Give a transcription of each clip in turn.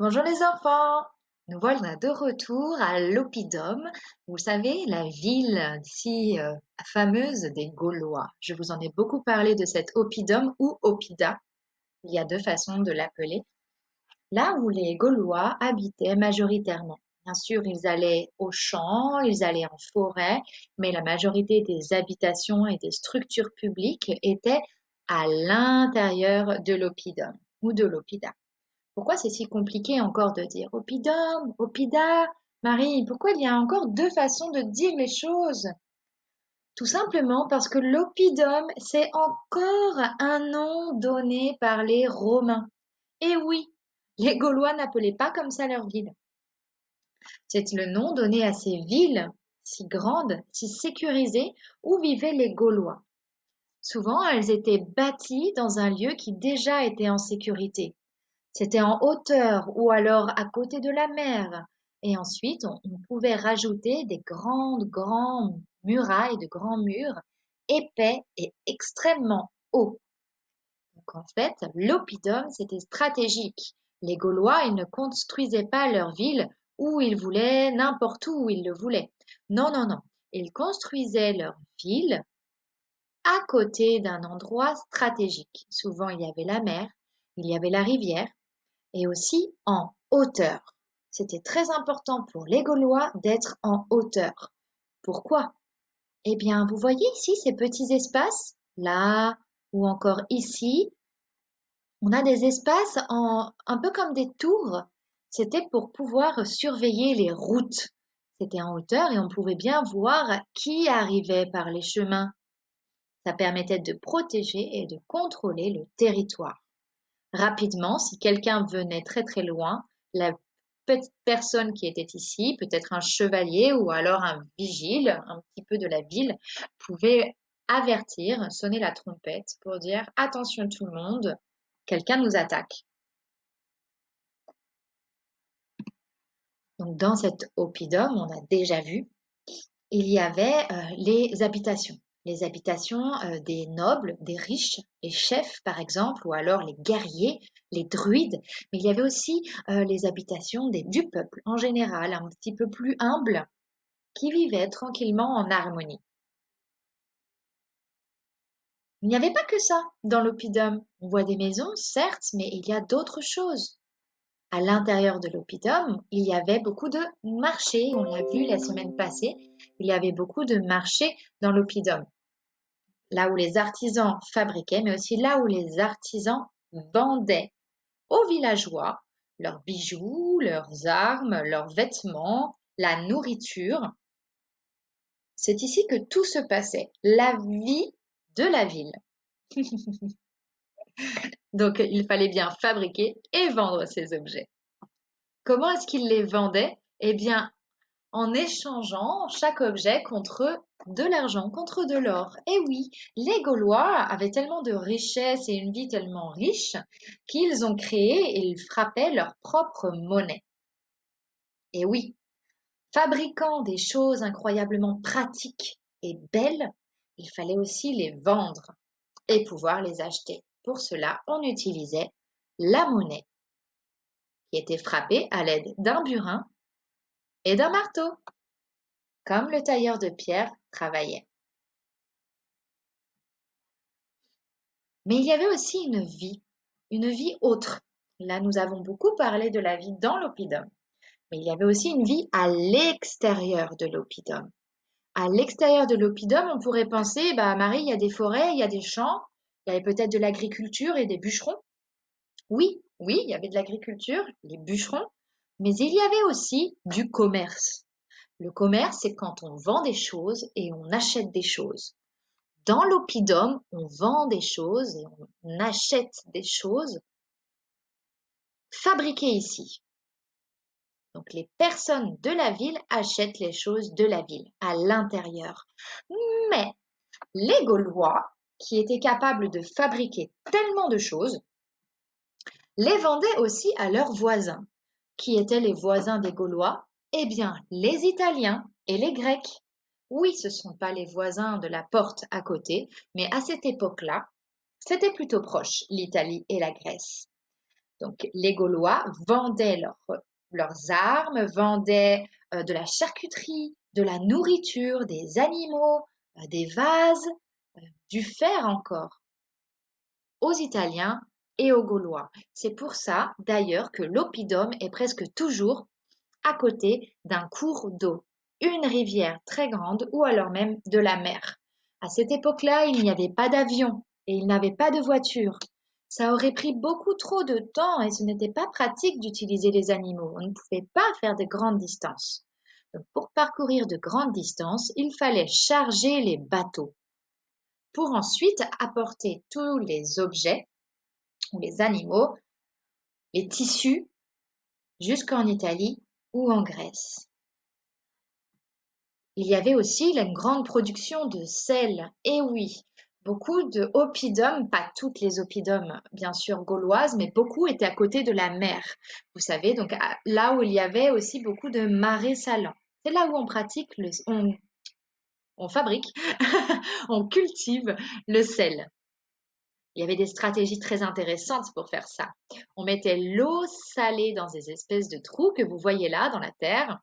Bonjour les enfants, nous voilà de retour à l'Oppidum, vous savez, la ville si fameuse des Gaulois. Je vous en ai beaucoup parlé de cet Oppidum ou Oppida, il y a deux façons de l'appeler, là où les Gaulois habitaient majoritairement. Bien sûr, ils allaient aux champs, ils allaient en forêt, mais la majorité des habitations et des structures publiques étaient à l'intérieur de l'Oppidum ou de l'Oppida. Pourquoi c'est si compliqué encore de dire oppidum, oppida? Marie, pourquoi il y a encore deux façons de dire les choses? Tout simplement parce que l'oppidum, c'est encore un nom donné par les Romains. Et oui, les Gaulois n'appelaient pas comme ça leur ville. C'est le nom donné à ces villes si grandes, si sécurisées, où vivaient les Gaulois. Souvent, elles étaient bâties dans un lieu qui déjà était en sécurité. C'était en hauteur ou alors à côté de la mer. Et ensuite, on pouvait rajouter des grandes murailles, de grands murs épais et extrêmement hauts. Donc en fait, l'oppidum, c'était stratégique. Les Gaulois, ils ne construisaient pas leur ville où ils voulaient, n'importe où ils le voulaient. Non, non, non. Ils construisaient leur ville à côté d'un endroit stratégique. Souvent, il y avait la mer, il y avait la rivière, et aussi en hauteur. C'était très important pour les Gaulois d'être en hauteur. Pourquoi? Eh bien, vous voyez ici ces petits espaces, là ou encore ici, on a des espaces un peu comme des tours. C'était pour pouvoir surveiller les routes. C'était en hauteur et on pouvait bien voir qui arrivait par les chemins. Ça permettait de protéger et de contrôler le territoire. Rapidement, si quelqu'un venait très très loin, la petite personne qui était ici, peut-être un chevalier ou alors un vigile, un petit peu de la ville, pouvait avertir, sonner la trompette pour dire attention tout le monde, quelqu'un nous attaque. Donc dans cet oppidum, on a déjà vu, il y avait les habitations. Les habitations des nobles, des riches, les chefs par exemple, ou alors les guerriers, les druides. Mais il y avait aussi les habitations du peuple en général, un petit peu plus humble, qui vivaient tranquillement en harmonie. Il n'y avait pas que ça dans l'oppidum. On voit des maisons, certes, mais il y a d'autres choses. À l'intérieur de l'oppidum, il y avait beaucoup de marchés. On l'a vu la semaine passée, il y avait beaucoup de marchés dans l'oppidum. Là où les artisans fabriquaient, mais aussi là où les artisans vendaient aux villageois leurs bijoux, leurs armes, leurs vêtements, la nourriture. C'est ici que tout se passait, la vie de la ville. Donc il fallait bien fabriquer et vendre ces objets. Comment est-ce qu'ils les vendaient? Eh bien, en échangeant chaque objet contre de l'argent, contre de l'or. Et oui, les Gaulois avaient tellement de richesses et une vie tellement riche qu'ils ont créé et ils frappaient leur propre monnaie. Et oui, fabriquant des choses incroyablement pratiques et belles, il fallait aussi les vendre et pouvoir les acheter. Pour cela, on utilisait la monnaie qui était frappée à l'aide d'un burin et d'un marteau, comme le tailleur de pierre travaillait. Mais il y avait aussi une vie autre. Là, nous avons beaucoup parlé de la vie dans l'oppidum, mais il y avait aussi une vie à l'extérieur de l'oppidum. À l'extérieur de l'oppidum, on pourrait penser, bah Marie, il y a des forêts, il y a des champs, il y avait peut-être de l'agriculture et des bûcherons. Oui, oui, il y avait de l'agriculture, les bûcherons, mais il y avait aussi du commerce. Le commerce, c'est quand on vend des choses et on achète des choses. Dans l'oppidum, on vend des choses et on achète des choses fabriquées ici. Donc les personnes de la ville achètent les choses de la ville à l'intérieur. Mais les Gaulois, qui étaient capables de fabriquer tellement de choses, les vendaient aussi à leurs voisins. Qui étaient les voisins des Gaulois? Eh bien, les Italiens et les Grecs. Oui, ce ne sont pas les voisins de la porte à côté, mais à cette époque-là, c'était plutôt proche, l'Italie et la Grèce. Donc, les Gaulois vendaient leurs armes, vendaient de la charcuterie, de la nourriture, des animaux, des vases, du fer encore, aux Italiens et aux Gaulois. C'est pour ça, d'ailleurs, que l'oppidum est presque toujours à côté d'un cours d'eau, une rivière très grande ou alors même de la mer. À cette époque-là, il n'y avait pas d'avion et il n'avait pas de voiture. Ça aurait pris beaucoup trop de temps et ce n'était pas pratique d'utiliser les animaux. On ne pouvait pas faire de grandes distances. Donc, pour parcourir de grandes distances, il fallait charger les bateaux pour ensuite apporter tous les objets ou les animaux, les tissus, jusqu'en Italie ou en Grèce. Il y avait aussi une grande production de sel. Et oui, beaucoup de oppidum, pas toutes les oppidum bien sûr gauloises, mais beaucoup étaient à côté de la mer. Vous savez, donc là où il y avait aussi beaucoup de marais salants. C'est là où on pratique, on fabrique, on cultive le sel. Il y avait des stratégies très intéressantes pour faire ça. On mettait l'eau salée dans des espèces de trous que vous voyez là dans la terre.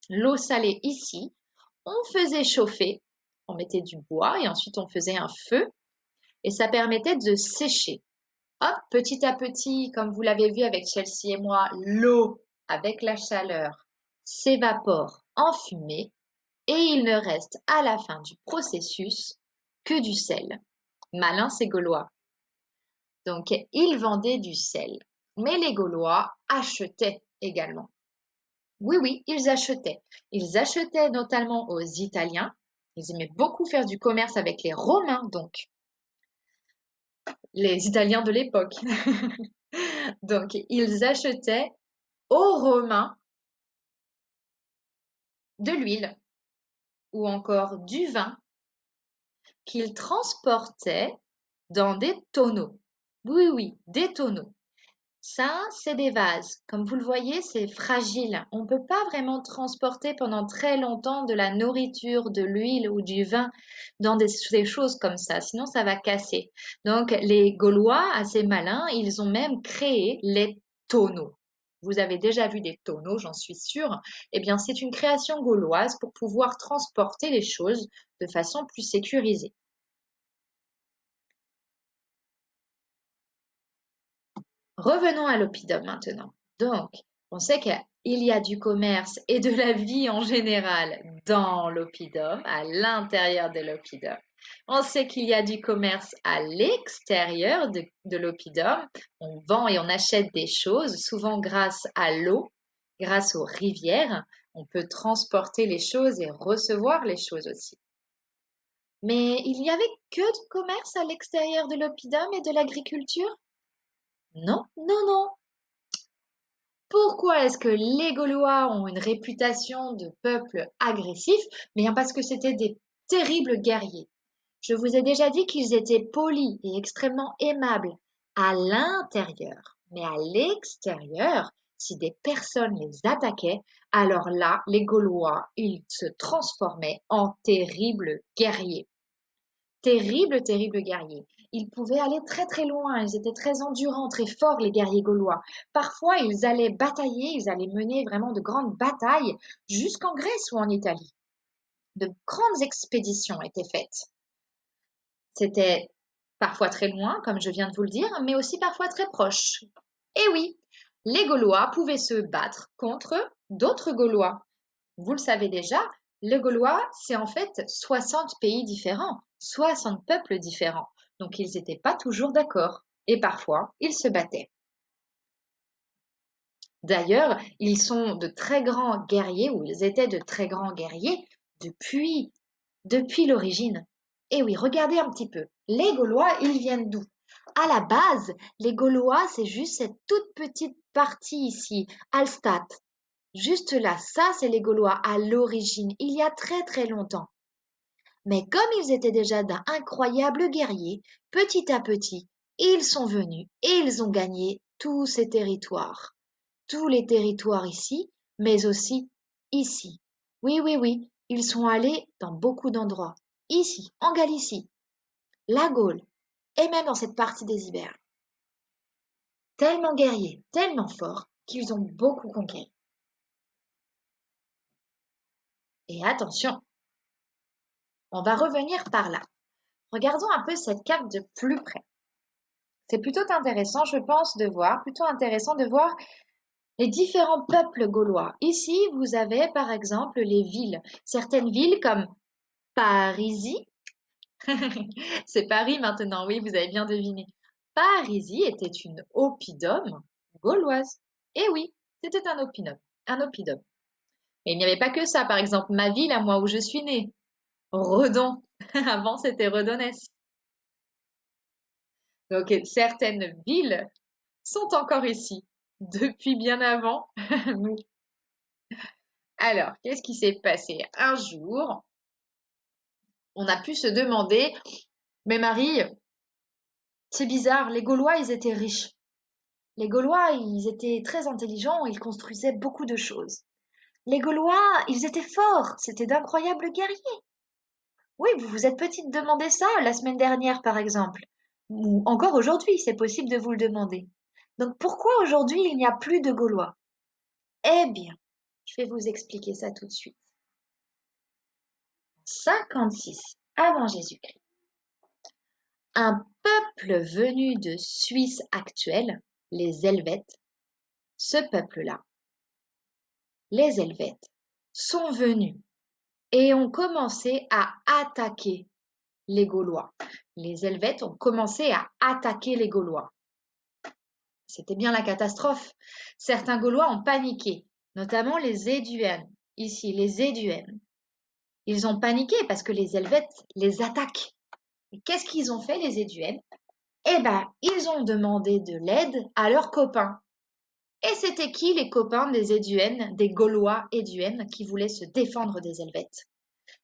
L'eau salée ici, on faisait chauffer, on mettait du bois et ensuite on faisait un feu et ça permettait de sécher. Hop, petit à petit, comme vous l'avez vu avec Chelsea et moi, l'eau avec la chaleur s'évapore en fumée et il ne reste à la fin du processus que du sel. Malin ces Gaulois. Donc ils vendaient du sel, mais les Gaulois achetaient également. Oui, oui, ils achetaient. Ils achetaient notamment aux Italiens. Ils aimaient beaucoup faire du commerce avec les Romains, donc les Italiens de l'époque. Donc, ils achetaient aux Romains de l'huile ou encore du vin qu'ils transportaient dans des tonneaux. Oui, oui, des tonneaux. Ça, c'est des vases. Comme vous le voyez, c'est fragile. On ne peut pas vraiment transporter pendant très longtemps de la nourriture, de l'huile ou du vin dans des choses comme ça, sinon ça va casser. Donc, les Gaulois, assez malins, ils ont même créé les tonneaux. Vous avez déjà vu des tonneaux, j'en suis sûre. Eh bien, c'est une création gauloise pour pouvoir transporter les choses de façon plus sécurisée. Revenons à l'oppidum maintenant. Donc, on sait qu'il y a du commerce et de la vie en général dans l'oppidum, à l'intérieur de l'oppidum. On sait qu'il y a du commerce à l'extérieur de l'oppidum. On vend et on achète des choses, souvent grâce à l'eau, grâce aux rivières. On peut transporter les choses et recevoir les choses aussi. Mais il n'y avait que du commerce à l'extérieur de l'oppidum et de l'agriculture? Non, non, non. Pourquoi est-ce que les Gaulois ont une réputation de peuple agressif? Bien parce que c'était des terribles guerriers. Je vous ai déjà dit qu'ils étaient polis et extrêmement aimables à l'intérieur. Mais à l'extérieur, si des personnes les attaquaient, alors là, les Gaulois, ils se transformaient en terribles guerriers. Terribles, terribles guerriers. Ils pouvaient aller très très loin, ils étaient très endurants, très forts, les guerriers gaulois. Parfois, ils allaient batailler, ils allaient mener vraiment de grandes batailles jusqu'en Grèce ou en Italie. De grandes expéditions étaient faites. C'était parfois très loin, comme je viens de vous le dire, mais aussi parfois très proche. Et oui, les Gaulois pouvaient se battre contre d'autres Gaulois. Vous le savez déjà, le Gaulois, c'est en fait 60 pays différents, 60 peuples différents. Donc ils n'étaient pas toujours d'accord. Et parfois, ils se battaient. D'ailleurs, ils sont de très grands guerriers, ou ils étaient de très grands guerriers depuis l'origine. Et oui, regardez un petit peu. Les Gaulois, ils viennent d'où? À la base, les Gaulois, c'est juste cette toute petite partie ici, Alstadt. Juste là, ça, c'est les Gaulois à l'origine, il y a très très longtemps. Mais comme ils étaient déjà d'incroyables guerriers, petit à petit, ils sont venus et ils ont gagné tous ces territoires. Tous les territoires ici, mais aussi ici. Oui, oui, oui, ils sont allés dans beaucoup d'endroits. Ici, en Galicie, la Gaule, et même dans cette partie des Ibères. tellement guerriers, tellement forts, qu'ils ont beaucoup conquéri. Et attention, on va revenir par là. Regardons un peu cette carte de plus près. C'est plutôt intéressant, je pense, de voir les différents peuples gaulois. Ici, vous avez par exemple les villes. Certaines villes comme Parisis. C'est Paris maintenant, oui, vous avez bien deviné. Parisis était une oppidum gauloise. Eh oui, c'était un oppidum, un oppidum. Mais il n'y avait pas que ça, par exemple, ma ville à moi où je suis née, Redon. Avant, c'était Redonès. Donc, certaines villes sont encore ici, depuis bien avant nous. Alors, qu'est-ce qui s'est passé? Un jour, on a pu se demander, mais Marie, c'est bizarre, les Gaulois, ils étaient riches. Les Gaulois, ils étaient très intelligents, ils construisaient beaucoup de choses. Les Gaulois, ils étaient forts, c'était d'incroyables guerriers. Oui, vous vous êtes peut-être demandé ça la semaine dernière, par exemple. Ou encore aujourd'hui, c'est possible de vous le demander. Donc pourquoi aujourd'hui il n'y a plus de Gaulois? Eh bien, je vais vous expliquer ça tout de suite. 56 avant Jésus-Christ, un peuple venu de Suisse actuelle, les Helvètes, ce peuple-là, les Helvètes, sont venus et ont commencé à attaquer les Gaulois. Les Helvètes ont commencé à attaquer les Gaulois. C'était bien la catastrophe. Certains Gaulois ont paniqué, notamment les Héduènes. Ici, les Héduènes. Ils ont paniqué parce que les Helvètes les attaquent. Et qu'est-ce qu'ils ont fait, les Héduènes? Eh ben, ils ont demandé de l'aide à leurs copains. Et c'était qui les copains des Héduènes, des Gaulois Héduènes qui voulaient se défendre des Helvètes?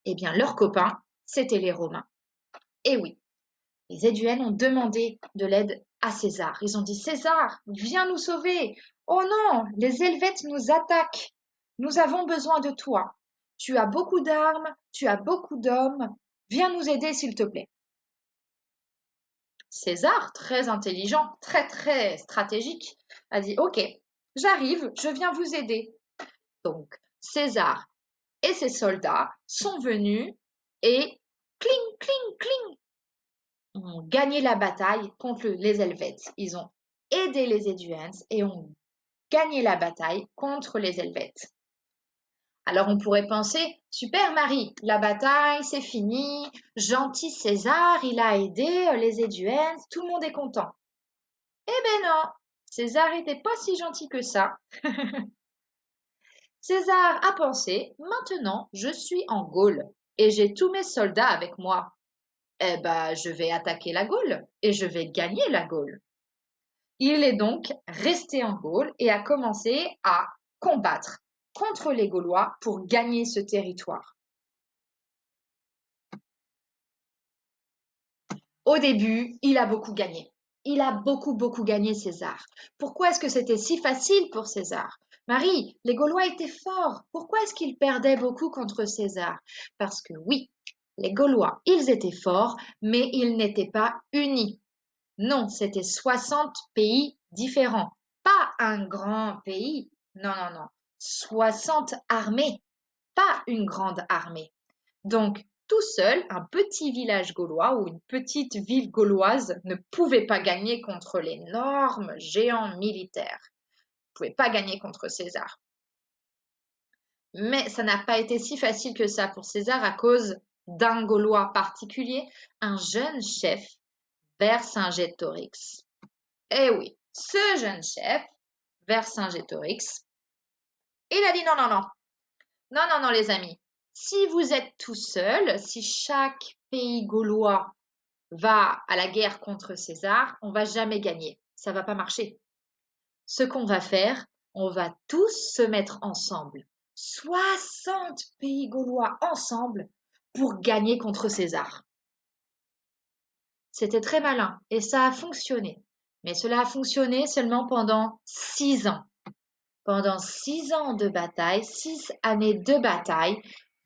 Eh bien, leurs copains, c'étaient les Romains. Et oui, les Héduènes ont demandé de l'aide à César. Ils ont dit, César, viens nous sauver. Oh non, les Helvètes nous attaquent. Nous avons besoin de toi. Tu as beaucoup d'armes, tu as beaucoup d'hommes. Viens nous aider, s'il te plaît. César, très intelligent, très très stratégique, a dit, OK, j'arrive, je viens vous aider. Donc, César et ses soldats sont venus et cling, cling, cling, ont gagné la bataille contre les Helvètes. Ils ont aidé les Héduens et ont gagné la bataille contre les Helvètes. Alors on pourrait penser, super Marie, la bataille c'est fini, gentil César, il a aidé les Héduens, tout le monde est content. Eh ben non, César n'était pas si gentil que ça. César a pensé, maintenant je suis en Gaule et j'ai tous mes soldats avec moi. Eh ben, je vais attaquer la Gaule et je vais gagner la Gaule. Il est donc resté en Gaule et a commencé à combattre contre les Gaulois pour gagner ce territoire. Au début, il a beaucoup gagné. Il a beaucoup gagné César. Pourquoi est-ce que c'était si facile pour César? Marie, les Gaulois étaient forts. Pourquoi est-ce qu'ils perdaient beaucoup contre César? Parce que oui, les Gaulois, ils étaient forts, mais ils n'étaient pas unis. Non, c'était 60 pays différents. Pas un grand pays. Non, non, non. 60 armées, pas une grande armée. Donc, tout seul, un petit village gaulois ou une petite ville gauloise ne pouvait pas gagner contre l'énorme géant militaire. Ne pouvait pas gagner contre César. Mais ça n'a pas été si facile que ça pour César à cause d'un Gaulois particulier, un jeune chef, Vercingétorix. Eh oui, ce jeune chef, Vercingétorix, il a dit non, non, non, non, non, non, les amis. Si vous êtes tout seul, si chaque pays gaulois va à la guerre contre César, on va jamais gagner. Ça va pas marcher. Ce qu'on va faire, on va tous se mettre ensemble. 60 pays gaulois ensemble pour gagner contre César. C'était très malin et ça a fonctionné. Mais cela a fonctionné seulement pendant 6 ans. Pendant 6 ans de bataille, 6 années de bataille,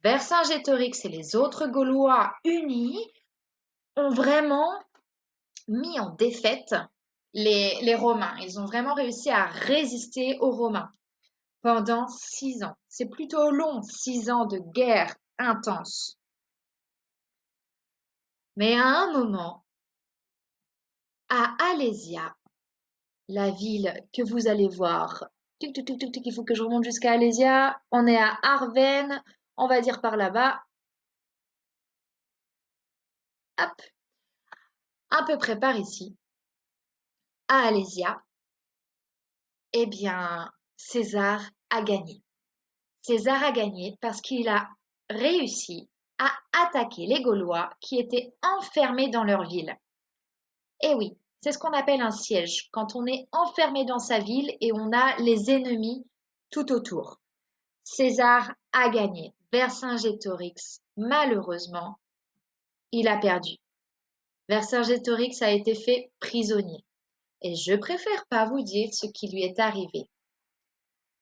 Vercingétorix et les autres Gaulois unis ont vraiment mis en défaite les Romains. Ils ont vraiment réussi à résister aux Romains pendant 6 ans. C'est plutôt long, 6 ans de guerre intense. Mais à un moment, à Alésia, la ville que vous allez voir, tic, tic, tic, tic, tic, il faut que je remonte jusqu'à Alésia. On est à Arvennes, on va dire par là-bas. Hop, à peu près par ici, à Alésia. Eh bien, César a gagné. César a gagné parce qu'il a réussi à attaquer les Gaulois qui étaient enfermés dans leur ville. Eh oui, c'est ce qu'on appelle un siège, quand on est enfermé dans sa ville et on a les ennemis tout autour. César a gagné. Vercingétorix, malheureusement, il a perdu. Vercingétorix a été fait prisonnier. Et je préfère pas vous dire ce qui lui est arrivé.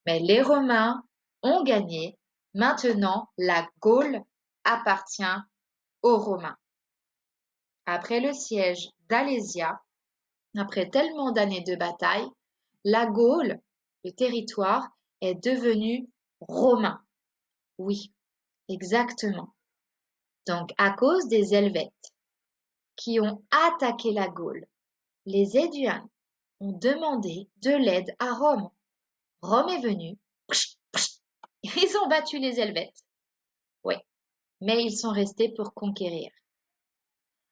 Mais les Romains ont gagné. Maintenant, la Gaule appartient aux Romains. Après le siège d'Alésia, après tellement d'années de bataille, la Gaule, le territoire, est devenu romain. Oui, exactement. Donc, à cause des Helvètes qui ont attaqué la Gaule, les Éduans ont demandé de l'aide à Rome. Rome est venue, ils ont battu les Helvètes. Oui, mais ils sont restés pour conquérir.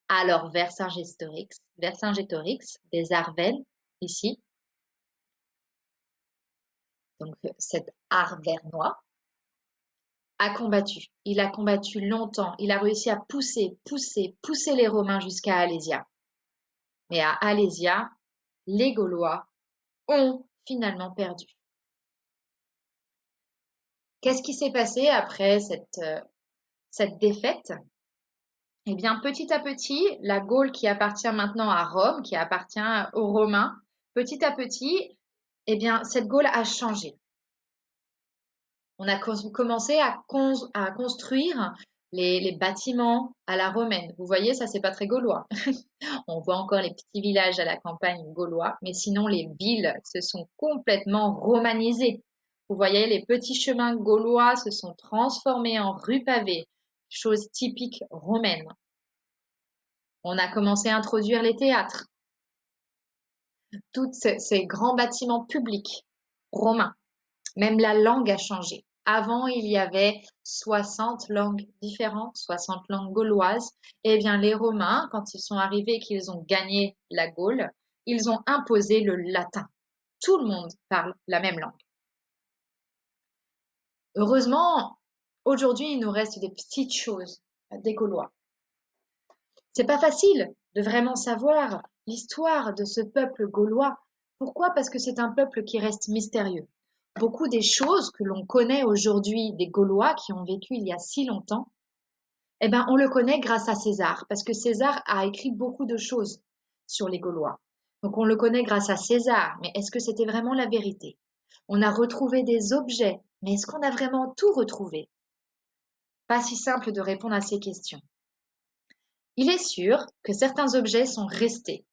Alors Vercingétorix des Arvennes, ici, donc cet Arvernois, a combattu. Il a combattu longtemps. Il a réussi à pousser les Romains jusqu'à Alésia. Mais à Alésia, les Gaulois ont finalement perdu. Qu'est-ce qui s'est passé après cette défaite? Eh bien, petit à petit, la Gaule qui appartient maintenant à Rome, qui appartient aux Romains, petit à petit, eh bien, cette Gaule a changé. On a commencé à construire les bâtiments à la romaine. Vous voyez, ça, c'est pas très gaulois. On voit encore les petits villages à la campagne gaulois, mais sinon, les villes se sont complètement romanisées. Vous voyez, les petits chemins gaulois se sont transformés en rues pavées, chose typique romaine. On a commencé à introduire les théâtres, tous ces grands bâtiments publics romains. Même la langue a changé. Avant, il y avait 60 langues différentes, 60 langues gauloises. Eh bien, les Romains, quand ils sont arrivés et qu'ils ont gagné la Gaule, ils ont imposé le latin. Tout le monde parle la même langue. Heureusement, aujourd'hui, il nous reste des petites choses des Gaulois. C'est pas facile de vraiment savoir l'histoire de ce peuple gaulois. Pourquoi? Parce que c'est un peuple qui reste mystérieux. Beaucoup des choses que l'on connaît aujourd'hui des Gaulois qui ont vécu il y a si longtemps, eh ben, on le connaît grâce à César, parce que César a écrit beaucoup de choses sur les Gaulois. Donc on le connaît grâce à César, mais est-ce que c'était vraiment la vérité? On a retrouvé des objets, mais est-ce qu'on a vraiment tout retrouvé? Pas si simple de répondre à ces questions. Il est sûr que certains objets sont restés.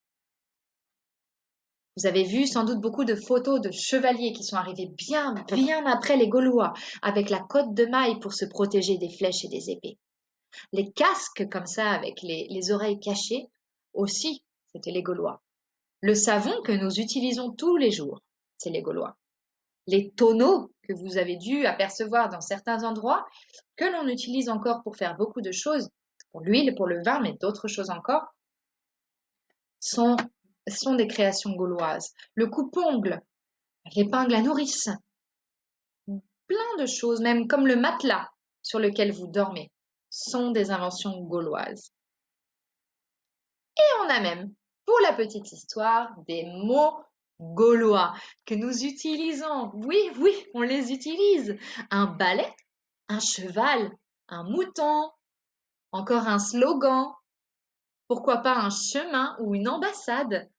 Vous avez vu sans doute beaucoup de photos de chevaliers qui sont arrivés bien, bien après les Gaulois, avec la cotte de maille pour se protéger des flèches et des épées. Les casques comme ça, avec les oreilles cachées, aussi, c'était les Gaulois. Le savon que nous utilisons tous les jours, c'est les Gaulois. Les tonneaux que vous avez dû apercevoir dans certains endroits, que l'on utilise encore pour faire beaucoup de choses, pour l'huile, pour le vin, mais d'autres choses encore, sont, sont des créations gauloises. Le coupe-ongle, l'épingle à nourrice, plein de choses, même comme le matelas sur lequel vous dormez, sont des inventions gauloises. Et on a même, pour la petite histoire, des mots gaulois que nous utilisons. Oui, oui, on les utilise. Un balai, un cheval, un mouton, encore un slogan, pourquoi pas un chemin ou une ambassade.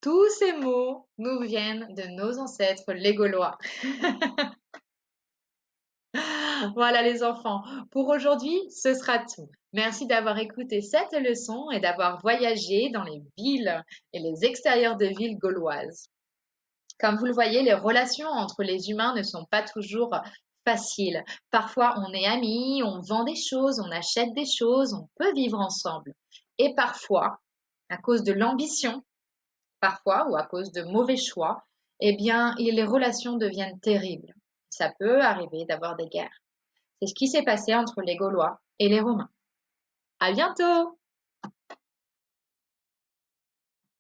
Tous ces mots nous viennent de nos ancêtres les Gaulois. Voilà les enfants, pour aujourd'hui, ce sera tout. Merci d'avoir écouté cette leçon et d'avoir voyagé dans les villes et les extérieurs de villes gauloises. Comme vous le voyez, les relations entre les humains ne sont pas toujours faciles. Parfois, on est amis, on vend des choses, on achète des choses, on peut vivre ensemble. Et parfois, à cause de l'ambition, parfois, ou à cause de mauvais choix, eh bien, les relations deviennent terribles. Ça peut arriver d'avoir des guerres. C'est ce qui s'est passé entre les Gaulois et les Romains. À bientôt!